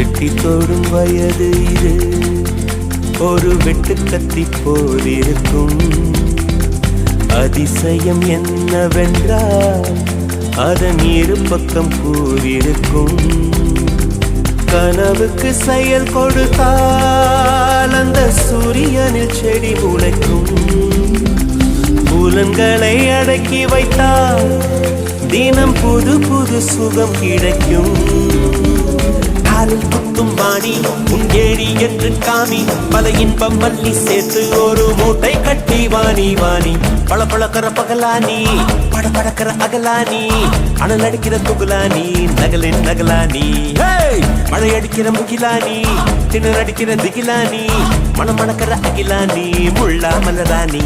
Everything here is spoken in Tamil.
எட்டி தொடும் வயது இது ஒரு வெட்டுக்கத்தி போலிருக்கும். அதிசயம் என்னவென்றால் அதன் இரு பக்கம் கூறிருக்கும். கனவுக்கு செயல் கொடுத்தால் அந்த சூரியனில் செடி முளைக்கும். புலன்களை அடக்கி வைத்தால் தினம் புது புது சுகம் கிடைக்கும். காலில் குத்தும் வாணி உன் ஏழி என்று காமி பல இன்பம் மல்லி சேர்த்து ஒரு மூட்டை கட்டி வாணி வாணி பல பழக்கிற பகலானி பட படக்கிற அகலானி அனல் அடிக்கிற துகுலானி நகலின் நகலானி மழை அடிக்கிற முகிலானி திணற அடிக்கிற திகிலானி மனம் மணக்கிற அகிலானி முள்ளா மலரானி.